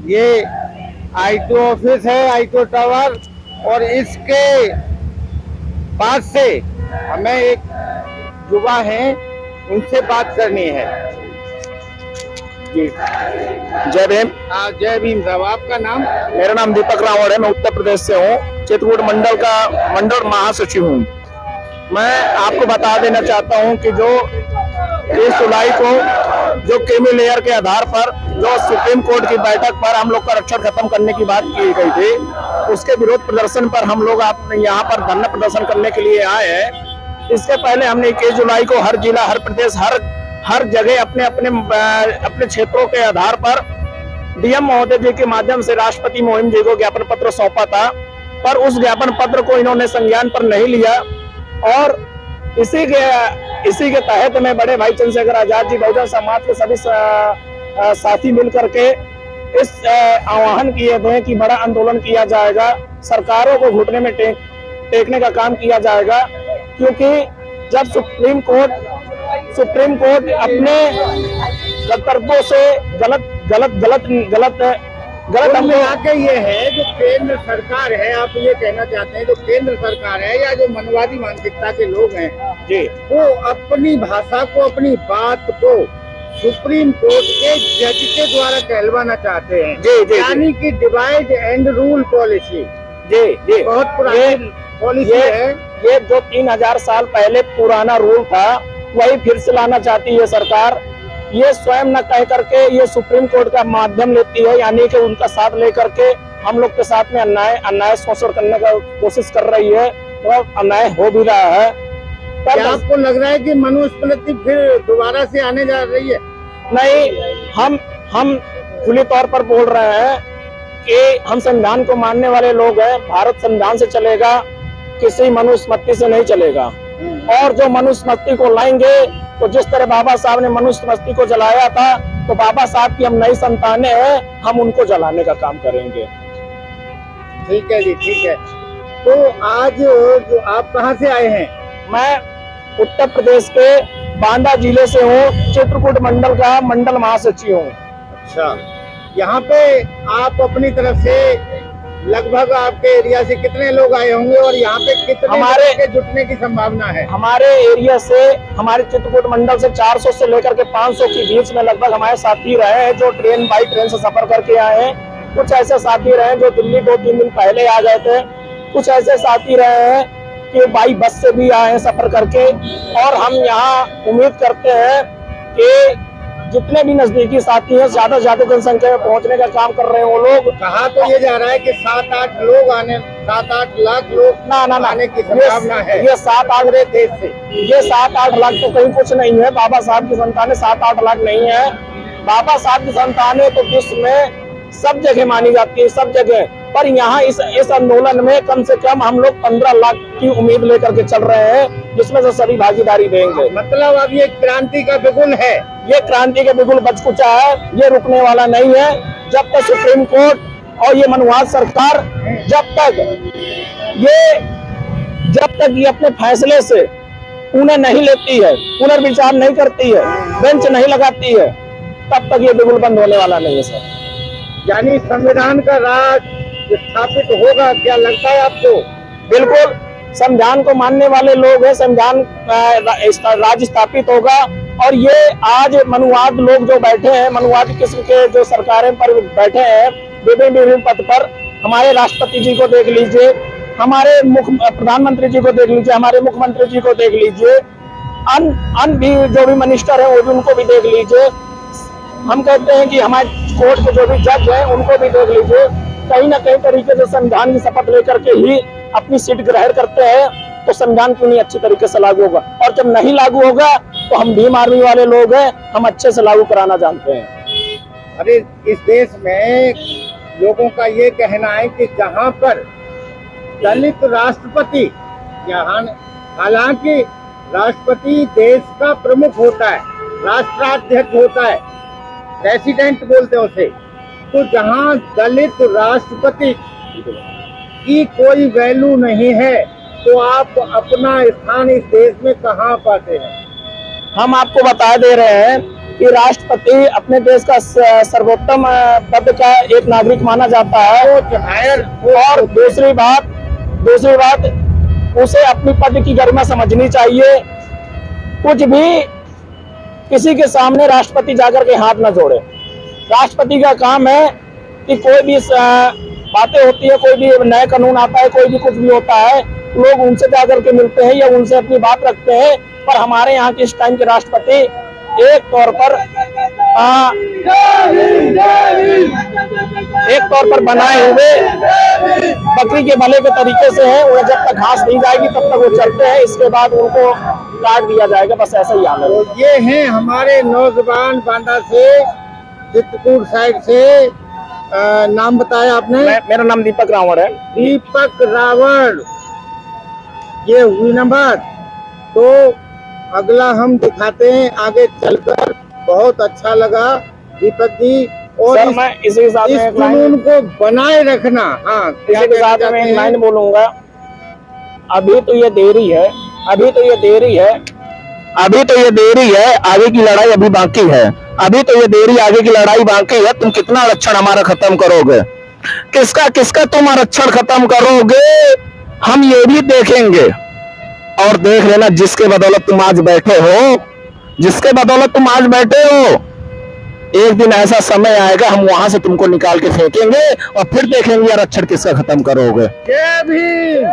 ये ITO office है, ITO tower, और इसके पास से हमें एक युवा हैं, उनसे बात करनी है। जी, जय भीम। जय भीम साहब, आपका नाम? मेरा नाम दीपक रावण है, मैं उत्तर प्रदेश से हूँ, चित्रकूट मंडल का मंडल महासचिव हूँ। मैं आपको बता देना चाहता हूँ कि जो 30 जुलाई को जो क्रीमी लेयर के आधार पर जो सुप्रीम कोर्ट की बैठक पर हम लोग का आरक्षण खत्म करने की बात की गई थी, उसके विरोध प्रदर्शन पर हम लोग यहाँ पर धरना प्रदर्शन करने के लिए आए हैं। इसके पहले हमने 21 जुलाई को हर जिला, हर प्रदेश, हर जगह अपने अपने क्षेत्रों के आधार पर डीएम महोदय जी के माध्यम से राष्ट्रपति मुहिम जी को ज्ञापन पत्र सौंपा था, पर उस ज्ञापन पत्र को इन्होंने संज्ञान पर नहीं लिया। और इसी के तहत में बड़े भाई चंद्रशेखर आजाद जी बहुजन समाज के सभी साथी मिल करके इस आह्वान किए थे कि बड़ा आंदोलन किया जाएगा, सरकारों को घुटने में टेकने का काम किया जाएगा। क्योंकि जब सुप्रीम कोर्ट अपने कर्तव्यों से गलत आगे ये है जो केंद्र सरकार है, आप ये कहना चाहते हैं जो केंद्र सरकार है या जो मनवादी मानसिकता के लोग हैं जी, वो अपनी भाषा को, अपनी बात को सुप्रीम कोर्ट के जज के द्वारा कहलवाना चाहते हैं। जी, यानी कि डिवाइड एंड रूल पॉलिसी। जी, बहुत पुरानी पॉलिसी है। ये जो 3000 साल पहले पुराना रूल था, वही फिर से लाना चाहती है सरकार। ये स्वयं न कह करके ये सुप्रीम कोर्ट का माध्यम लेती है, यानी कि उनका साथ लेकर के हम लोग के साथ में अन्याय शोषण करने का कोशिश कर रही है, और अन्याय हो भी रहा है। क्या आपको लग रहा है कि मनुस्मृति फिर दोबारा से आने जा रही है? नहीं, हम खुली तौर पर बोल रहे हैं कि हम संविधान को मानने वाले लोग हैं। भारत संविधान से चलेगा, किसी मनुस्मृति से नहीं चलेगा। और जो मनुस्मृति को लाएंगे, तो जिस तरह बाबा साहब ने मनुस्मृति को जलाया था, तो बाबा साहब की हम नई संतानें हैं, हम उनको जलाने का काम करेंगे। ठीक है जी, ठीक है। तो आज जो आप कहाँ से आए हैं? मैं उत्तर प्रदेश के बांदा जिले से हूँ, चित्रकूट मंडल का मंडल महासचिव हूँ। अच्छा, यहाँ पे आप अपनी तरफ से लगभग आपके एरिया से कितने लोग आए होंगे और यहाँ पे कितने हमारे के जुटने की संभावना है? हमारे एरिया से, हमारे चित्रकूट मंडल से 400 से लेकर के 500 के बीच में लगभग हमारे साथी रहे हैं, जो बाई ट्रेन से सफर करके आए हैं। कुछ ऐसे साथी रहे हैं जो दिल्ली 2-3 दिन पहले आ गए थे। कुछ ऐसे साथी रहे हैं कि बाई बस से भी आए हैं सफर करके। और हम यहाँ उम्मीद करते हैं कि जितने भी नजदीकी साथी हैं, ज्यादा से ज्यादा जनसंख्या में पहुंचने का काम कर रहे हैं वो लोग। कहा तो ये जा रहा है कि 7-8 लोग आने, 7-8 लाख लोग ना आने की संभावना है। ये 7-8 देश से, ये 7-8 लाख तो कहीं कुछ नहीं है। बाबा साहब की संतानें 7-8 लाख नहीं है। बाबा साहब की संतानें तो विश्व में सब जगह मानी जाती है, सब जगह। पर यहाँ इस आंदोलन में कम से कम हम लोग 15 लाख की उम्मीद लेकर के चल रहे हैं, जिसमें से सभी भागीदारी देंगे। मतलब अब ये क्रांति का बिगुल है, ये क्रांति का बिगुल बज चुका है, ये रुकने वाला नहीं है। जब तक सुप्रीम कोर्ट और ये मनवाद सरकार जब तक ये अपने फैसले से पुनः नहीं लेती है, पुनर्विचार नहीं करती है, बेंच नहीं लगाती है, तब तक ये बिगुल बंद होने वाला नहीं है सर। यानी संविधान का राज स्थापित होगा, क्या लगता है आपको? बिल्कुल, संविधान को मानने वाले लोग हैं, संविधान राज स्थापित होगा। और ये आज मनुवाद लोग जो बैठे हैं, मनुवाद किस्म के जो सरकारें पर बैठे हैं विभिन्न पद पर, हमारे राष्ट्रपति जी को देख लीजिए, हमारे प्रधानमंत्री जी को देख लीजिए, हमारे मुख्यमंत्री जी को देख लीजिए, अन्य भी जो भी मिनिस्टर है वो भी, उनको भी देख लीजिए। हम कहते हैं कि हमारे कोर्ट के जो भी जज हैं उनको भी देख लीजिए। कहीं ना कहीं तरीके से संविधान की शपथ लेकर के ही अपनी सीट ग्रहण करते हैं, तो संविधान क्यों नहीं अच्छी तरीके से लागू होगा? और जब नहीं लागू होगा तो हम भीम आर्मी वाले लोग हैं, हम अच्छे से लागू कराना जानते हैं। अरे इस देश में लोगों का ये कहना है कि जहाँ पर दलित राष्ट्रपति, हालांकि राष्ट्रपति देश का प्रमुख होता है, राष्ट्राध्यक्ष होता है, प्रेसिडेंट बोलते हैं उसे, तो जहाँ दलित राष्ट्रपति की कोई वैल्यू नहीं है, तो आप अपना स्थान इस देश में कहाँ पाते हैं? हम आपको बता दे रहे हैं कि राष्ट्रपति अपने देश का सर्वोत्तम पद का एक नागरिक माना जाता है। और दूसरी बात उसे अपनी पद की गरिमा समझनी चाहिए। कुछ भी किसी के सामने राष्ट्रपति जाकर के हाथ न जोड़े। राष्ट्रपति का काम है कि कोई भी बातें होती है, कोई भी नया कानून आता है, कोई भी कुछ भी होता है, लोग उनसे जाकर के मिलते हैं या उनसे अपनी बात रखते हैं। पर हमारे यहाँ के इस टाइम के राष्ट्रपति एक तौर पर बनाए हुए बकरी के भले के तरीके से है। उन्हें जब तक घास दी जाएगी तब तक वो चलते हैं, इसके बाद उनको काट दिया जाएगा। बस ऐसा ही हाल है। तो ये हैं हमारे नौजवान बांदा से, चित्रकूट साइड से। नाम बताया आपने? मेरा नाम दीपक रावण है। दीपक रावण, ये हुई ना बात। तो अगला हम दिखाते हैं आगे चलकर। बहुत अच्छा लगा दीपक जी। और सर मैं इसी के साथ इस कानून को बनाए रखना। हाँ, इसी के साथ में एक लाइन बोलूंगा। अभी तो ये देरी है, आगे की लड़ाई आगे की लड़ाई बाकी है। तुम कितना आरक्षण हमारा खत्म करोगे, किसका तुम आरक्षण खत्म करोगे, हम ये भी देखेंगे। और देख लेना, जिसके बदौलत तुम आज बैठे हो, एक दिन ऐसा समय आएगा हम वहां से तुमको निकाल के फेंकेंगे और फिर देखेंगे आरक्षण किसका खत्म करोगे। जय भीम।